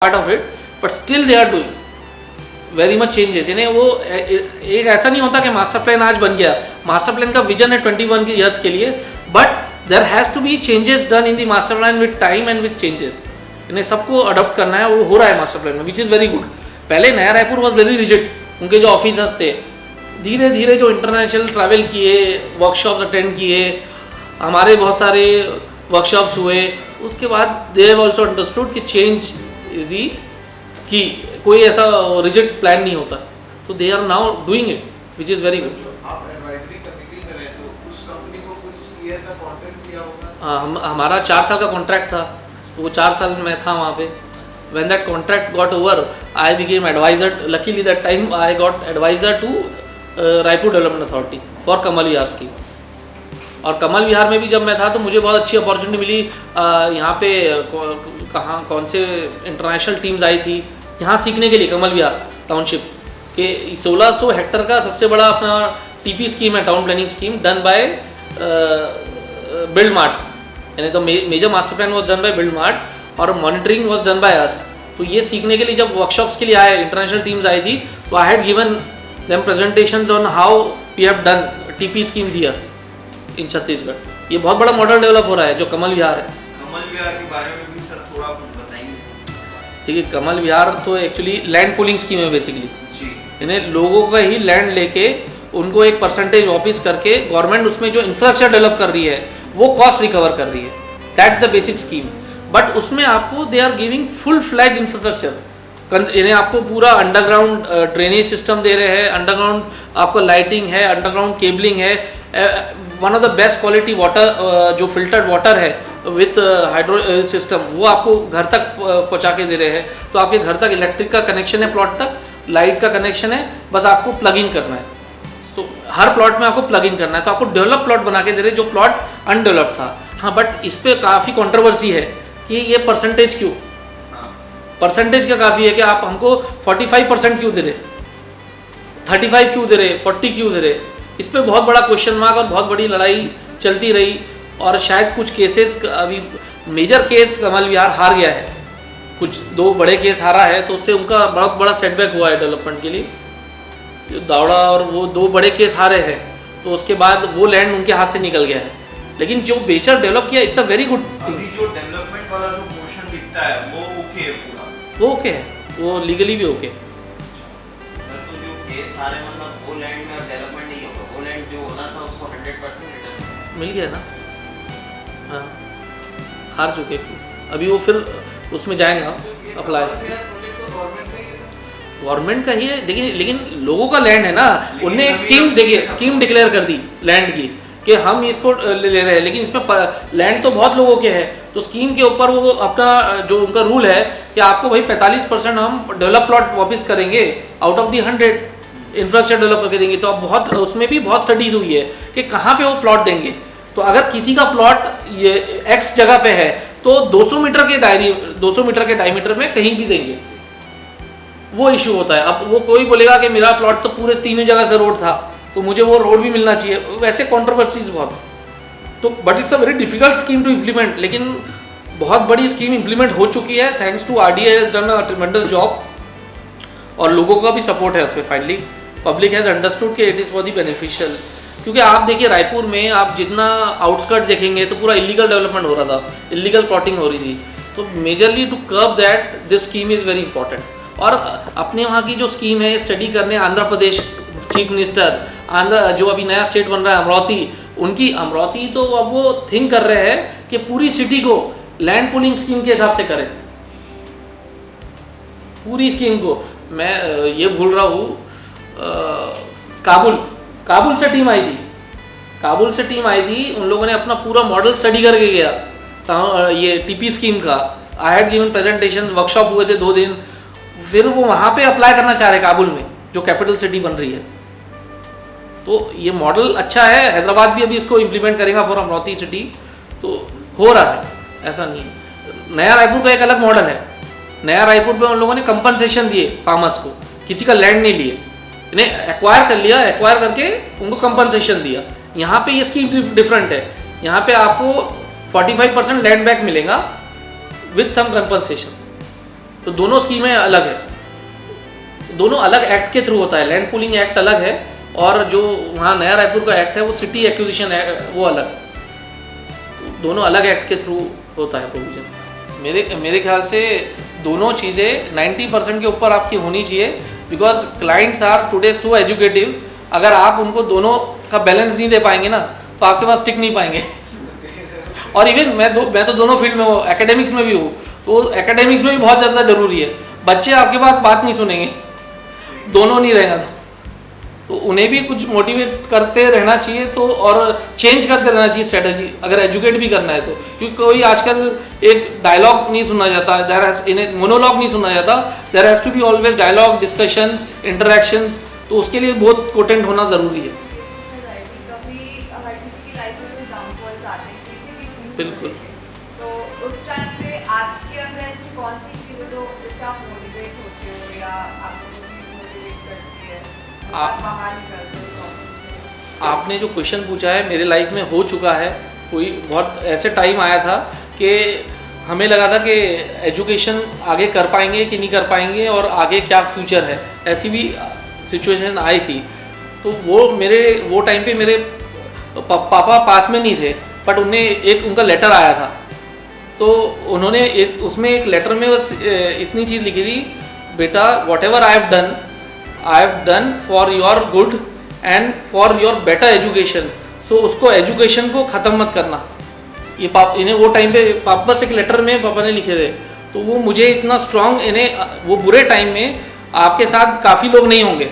part of it, but still they are doing very much changes. इन्हें वो एक ऐसा नहीं होता कि मास्टर प्लान आज बन गया, मास्टर प्लान का विजन है 21 के ईयर्स के लिए, but there has to be changes done in the master plan with time and with changes. इन्हें सबको अडॉप्ट करना है, वो हो रहा है मास्टर प्लान में, विच इज़ वेरी गुड. पहले नया रायपुर वॉज वेरी रिजिड. उनके जो ऑफिसर्स थे धीरे धीरे जो इंटरनेशनल ट्रैवल किए, वर्कशॉप्स अटेंड किए, हमारे बहुत सारे वर्कशॉप्स हुए, उसके बाद दे हैव ऑल्सो अंडरस्टूड कि चेंज इज दी की. कोई ऐसा रिजिड प्लान नहीं होता, तो they are now doing it which is very good. आप एडवाइजरी कमेटी में रहे तो उस कंपनी को कुछ ईयर का कॉन्ट्रैक्ट दिया होगा? हाँ, हमारा 4 साल का कॉन्ट्रैक्ट था, तो वो 4 साल में था वहाँ पे. When that contract got over, I became advisor. Luckily that time I got advisor to Raipur development authority for Kamal Vihar scheme. और कमल विहार में भी जब मैं था तो मुझे बहुत अच्छी अपॉर्चुनिटी मिली. यहाँ पे कौन से इंटरनेशनल टीम्स आई थी यहाँ सीखने के लिए. कमल विहार टाउनशिप के 1600 हेक्टर का सबसे बड़ा अपना टीपी स्कीम है, town planning scheme, done by Build Mart. यानी तो major master plan was done by Build Mart और monitoring was done by us. तो ये सीखने के लिए जब वर्कशॉप्स के लिए आए, इंटरनेशनल टीम्स आई थी, तो I had given them presentations on how we have done TP schemes here in Chhattisgarh. ये बहुत बड़ा मॉडल डेवलप हो रहा है जो कमल विहार है. कमल विहार के बारे में भी सर थोड़ा कुछ बताएंगे? देखिए, कमल विहार तो एक्चुअली लैंड पूलिंग स्कीम है बेसिकली. जी. इन्हें लोगों का ही लैंड लेके उनको एक परसेंटेज वापस करके गवर्नमेंट उसमें जो इंफ्रास्ट्रक्चर डेवलप कर रही है वो कॉस्ट रिकवर कर रही है. That's the basic scheme. But उसमें आपको they are giving full fledged infrastructure. इन्हें आपको पूरा अंडरग्राउंड ड्रेनेज सिस्टम दे रहे हैं, अंडरग्राउंड आपको लाइटिंग है, अंडरग्राउंड केबलिंग है, one of the best quality water जो फिल्टर्ड वाटर है विथ हाइड्रो सिस्टम वो आपको घर तक पहुंचा के दे रहे हैं. तो आपके घर तक इलेक्ट्रिक का कनेक्शन है, प्लॉट तक लाइट का कनेक्शन है, बस आपको प्लग इन करना है. तो हर प्लॉट में आपको प्लग इन करना है. तो आपको डेवलप प्लॉट बना के दे रहे हैं जो प्लॉट अनडेवलप था. हाँ, बट इस पर काफ़ी कॉन्ट्रोवर्सी है कि ये परसेंटेज क्यों. परसेंटेज का काफ़ी है कि आप हमको 45% क्यों दे रहे, 35 क्यों दे रहे, 40 क्यों दे रहे. इस पर बहुत बड़ा क्वेश्चन मार्क और बहुत बड़ी लड़ाई चलती रही. और शायद कुछ केसेस, अभी मेजर केस कमल विहार हार गया है, कुछ 2 बड़े केस हारा है, तो उससे उनका बहुत बड़ा सेटबैक हुआ है डेवलपमेंट के लिए. दावड़ा और वो 2 बड़े केस हारे हैं, तो उसके बाद वो लैंड उनके हाथ से निकल गया है. लेकिन जो बेचर डेवलप किया, इट्स अ वेरी गुड. अभी जो डेवलपमेंट वाला जो पोर्शन दिखता है वो ओके है पूरा? वो ओके है, वो लीगली भी ओके. सर तो जो केस आ रहे मतलब वो लैंड में डेवलपमेंट नहीं होगा, वो लैंड जो होना था उसको 100% रिटर्न मिल गया ना. हाँ, हार चुके केस. अभी वो फिर उसमें जाएगा अप्लाई. गवर्नमेंट का ही है, देखिए, लेकिन लोगों का लैंड है ना. उनने एक स्कीम, देखिए, स्कीम डिक्लेयर कर दी लैंड की कि हम इसको ले रहे हैं, लेकिन इसमें लैंड तो बहुत लोगों के हैं. तो स्कीम के ऊपर वो अपना जो उनका रूल है कि आपको भाई 45% हम डेवलप प्लॉट वापस करेंगे out of the 100 infrastructure develop करके देंगे. तो अब बहुत उसमें भी बहुत स्टडीज हुई है कि कहाँ पे वो प्लॉट देंगे. तो अगर किसी का प्लॉट ये एक्स जगह पे है तो 200 मीटर के डायमीटर में कहीं भी देंगे, वो इशू होता है. अब वो कोई बोलेगा कि मेरा प्लॉट तो पूरे 3 जगह से रोड था तो मुझे वो रोड भी मिलना चाहिए. वैसे कंट्रोवर्सीज बहुत. तो but it's a very difficult scheme to implement. लेकिन बहुत बड़ी स्कीम इम्प्लीमेंट हो चुकी है, thanks to RDA has done a tremendous job. और लोगों का भी सपोर्ट है उसमें. फाइनली पब्लिक हैज़ अंडरस्टूड कि it is for the beneficial. क्योंकि आप देखिए रायपुर में आप जितना आउटस्कर्ट देखेंगे तो पूरा इलीगल डेवलपमेंट हो रहा था, इलीगल प्लॉटिंग हो रही थी. तो majorly to curb that this scheme is very important. और अपने वहाँ की जो स्कीम है स्टडी करने, आंध्र प्रदेश चीफ मिनिस्टर, आंध्र जो अभी नया स्टेट बन रहा है अमरावती, तो अब वो थिंक कर रहे हैं कि पूरी सिटी को लैंड पूलिंग स्कीम के हिसाब से करें. पूरी स्कीम को. मैं ये भूल रहा हूँ, काबुल से टीम आई थी. उन लोगों ने अपना पूरा मॉडल स्टडी करके गया ये टीपी स्कीम का. आई हैड गिवन प्रेजेंटेशन, वर्कशॉप हुए थे 2 दिन. फिर वो वहाँ पे अप्लाई करना चाह रहे काबुल में जो कैपिटल सिटी बन रही है. तो ये मॉडल अच्छा है. हैदराबाद भी अभी इसको इम्प्लीमेंट करेगा फॉर अमरावती सिटी. तो हो रहा है, ऐसा नहीं है. नया रायपुर का एक अलग मॉडल है. नया रायपुर में उन लोगों ने कंपनसेशन दिए फार्मर्स को, किसी का लैंड नहीं लिए, इन्हें एक्वायर कर लिया, एक्वायर करके उनको कंपनसेशन दिया. यहाँ पे ये स्कीम डिफरेंट है. यहाँ पे आपको 45% लैंड बैक मिलेगा विथ सम कंपनसेशन. तो दोनों स्कीमें अलग है, दोनों अलग एक्ट के थ्रू होता है। लैंड पूलिंग एक्ट अलग है और जो वहाँ नया रायपुर का एक्ट है वो सिटी एक्विजिशन है वो अलग, दोनों अलग एक्ट के थ्रू होता है प्रोविजन। मेरे ख्याल से दोनों चीज़ें 90% के ऊपर आपकी होनी चाहिए, because clients are today so educative. अगर आप उनको दोनों का बैलेंस नहीं दे पाएंगे ना तो आपके पास टिक नहीं पाएंगे। और इवन मैं तो दोनों फील्ड में हूँ, एकेडमिक्स में भी हूँ, तो एकेडमिक्स में भी बहुत ज़्यादा ज़रूरी है। बच्चे आपके पास बात नहीं सुनेंगे, दोनों नहीं रहेगा तो उन्हें भी कुछ मोटिवेट करते रहना चाहिए, तो और चेंज करते रहना चाहिए स्ट्रेटजी, अगर एजुकेट भी करना है तो। क्योंकि कोई आजकल एक डायलॉग नहीं सुनना चाहता, इन्हें मोनोलॉग नहीं सुनना चाहता, there has to be always dialogue, discussions, interactions, तो उसके लिए बहुत पोटेंट होना ज़रूरी है। बिल्कुल। तो उस टाइम पे आपके अंदर ऐसी कौन सी चीज़ है जो जिससे आप मोटिवेट होते हो या आपको कुछ चीज़ मोटिवेट करती है, आप बाहर निकलते हो प्रॉब्लम से? आपने जो क्वेश्चन पूछा है मेरे लाइफ में हो चुका है। कोई बहुत ऐसे टाइम आया था कि हमें लगा था कि एजुकेशन आगे कर पाएंगे कि नहीं कर पाएंगे और आगे क्या फ्यूचर है, ऐसी भी सिचुएशन आई थी। तो वो टाइम पे मेरे पापा पास में नहीं थे, बट उन्हें उनका लेटर आया था, तो उन्होंने उसमें एक लेटर में बस इतनी चीज़ लिखी थी, बेटा whatever I have done for your good and for your better education, so उसको एजुकेशन को ख़त्म मत करना। ये इन्हें वो टाइम पे पापा से एक लेटर में पापा ने लिखे थे, तो वो मुझे इतना स्ट्रॉन्ग, इन्हें वो बुरे टाइम में आपके साथ काफ़ी लोग नहीं होंगे,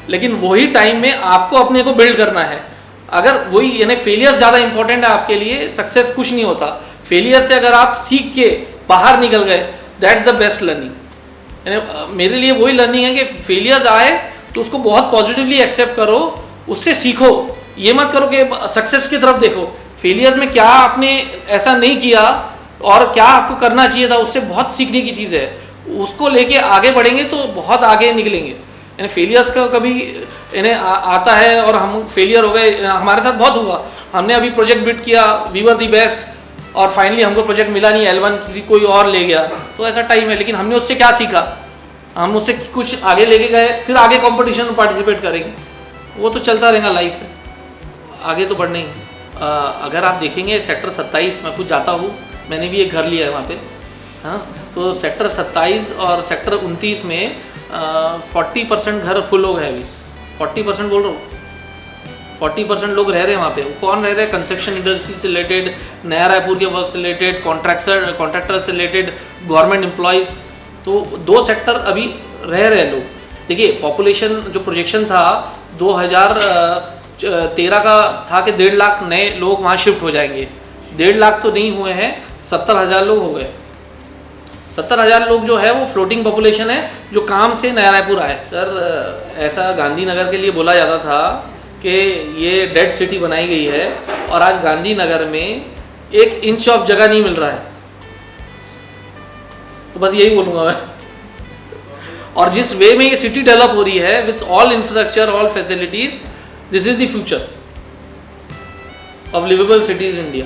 लेकिन वही टाइम में आपको अपने को बिल्ड करना है। अगर वही यानी फेलियर्स ज़्यादा इंपॉर्टेंट है आपके लिए, सक्सेस कुछ नहीं होता। फेलियर से अगर आप सीख के बाहर निकल गए, दैट्स द बेस्ट लर्निंग। यानी मेरे लिए वही लर्निंग है कि फेलियर्स आए तो उसको बहुत पॉजिटिवली एक्सेप्ट करो, उससे सीखो, ये मत करो कि सक्सेस की तरफ देखो। फेलियर्स में क्या आपने ऐसा नहीं किया और क्या आपको करना चाहिए था, उससे बहुत सीखने की चीज़ है। उसको लेके आगे बढ़ेंगे तो बहुत आगे निकलेंगे। यानी फेलियर्स का कभी इन्हें आता है और हम फेलियर हो गए, हमारे साथ बहुत हुआ। हमने अभी प्रोजेक्ट बिड किया, वी वर दी बेस्ट, और फाइनली हमको प्रोजेक्ट मिला नहीं, L1 किसी कोई और ले गया, तो ऐसा टाइम है। लेकिन हमने उससे क्या सीखा, हम उससे कुछ आगे लेके गए, फिर आगे कंपटीशन में पार्टिसिपेट करेंगे, वो तो चलता रहेगा लाइफ में, आगे तो बढ़ना ही। अगर आप देखेंगे सेक्टर 27 मैं खुद जाता हूँ, मैंने भी एक घर लिया है वहाँ पे, हाँ, तो सेक्टर 27 और सेक्टर 29 में 40% घर फुल हो गए अभी, 40% बोल रहा हूँ, 40% लोग रह रहे हैं वहाँ पे। कौन रह रहे हैं? कंस्ट्रक्शन इंडस्ट्री से रिलेटेड, नया रायपुर के वर्क से रिलेटेड, कॉन्ट्रैक्टर से रिलेटेड, गवर्नमेंट एम्प्लॉयज़, तो 2 सेक्टर अभी रह रहे हैं लोग। देखिए पॉपुलेशन जो प्रोजेक्शन था 2013 का था कि 1.5 लाख नए लोग वहाँ शिफ्ट हो जाएंगे। 1.5 लाख तो नहीं हुए हैं, 70,000 लोग हो गए। 70,000 लोग जो है वो फ्लोटिंग पॉपुलेशन है जो काम से नया रायपुर आए। सर ऐसा गांधीनगर के लिए बोला जाता था कि ये डेड सिटी बनाई गई है, और आज गांधीनगर में 1 इंच ऑफ जगह नहीं मिल रहा है। तो बस यही बोलूँगा मैं। और जिस वे में ये सिटी डेवलप हो रही है with all infrastructure, all facilities, this is the future of livable cities India.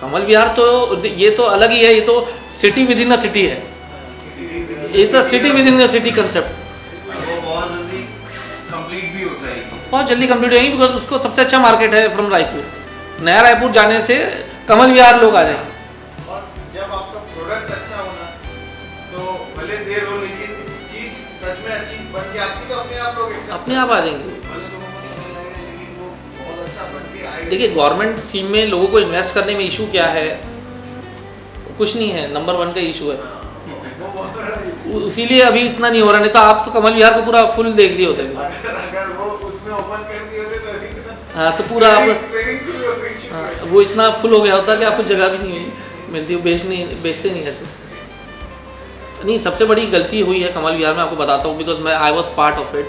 Kamal Vihar तो ये तो अलग ही है, ये तो city within a city है, ये तो city within a city concept. बहुत जल्दी कंप्लीट हो जाएगी, बिकॉज उसको सबसे अच्छा मार्केट है फ्रॉम रायपुर। नया रायपुर जाने से कमल विहार लोग आ जाएंगे। और जब आपका प्रोडक्ट अच्छा होना तो भले देर हो, लेकिन चीज सच में अच्छी बन के आती तो अपने आप लोग अपने आप आ जाएंगे। भले लोगों को समझ नहीं आए, लेकिन वो बहुत अच्छा बन के आएगा। देखिए गवर्नमेंट स्कीम में लोगों को इन्वेस्ट करने में इशू क्या है? कुछ नहीं है, नंबर 1 का इशू है, इसीलिए अभी इतना नहीं हो रहा। नहीं तो आप तो कमल विहार को पूरा फुल देख लिए होते। अगर वो उसमें ओपन कर दिए होते तो हाँ तो पूरा ट्रेनिंग शुरू हो गई। हाँ, वो इतना फुल हो गया होता कि आपको जगह भी नहीं मिलती, बेचते नहीं ऐसे। नहीं, सबसे बड़ी गलती हुई है कमल विहार में, आपको बताता हूँ, because I was part of it.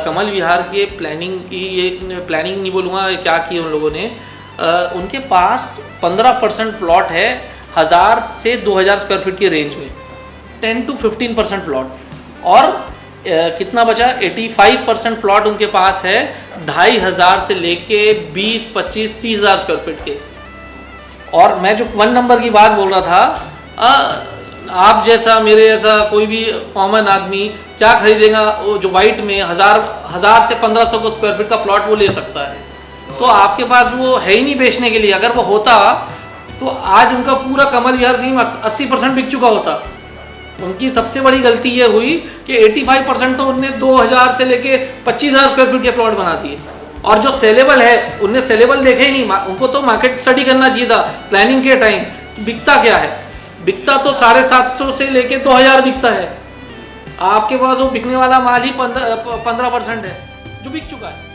Kamal Vihar के प्लानिंग की, ये प्लानिंग नहीं बोलूँगा, क्या की उन लोगों ने, उनके पास 15% प्लॉट है 1000 से 2000 स्क्वायर फीट की रेंज में, 10 to 15% प्लॉट, और कितना बचा? 85% प्लॉट उनके पास है 2500 से लेके 20, 25, 30 हज़ार स्क्वायर फीट के। और मैं जो 1 नंबर की बात बोल रहा था, आप जैसा मेरे जैसा कोई भी कॉमन आदमी क्या खरीदेगा? वो जो वाइट में 1000 से 1500 स्क्वायर फीट का प्लॉट वो ले सकता है, तो आपके पास वो है ही नहीं बेचने के लिए। अगर वो होता तो आज उनका पूरा कमल विहार स्कीम 80% बिक चुका होता। उनकी सबसे बड़ी गलती ये हुई कि 85% तो उनने 2000 से लेके 25,000 स्क्वायर फीट के प्लॉट बना दिए, और जो सेलेबल है उनने सेलेबल देखे ही नहीं। उनको तो मार्केट स्टडी करना चाहिए था प्लानिंग के टाइम, बिकता क्या है। बिकता तो 750 से लेके 2000 बिकता है। आपके पास वो बिकने वाला माल ही 15% है जो बिक चुका है।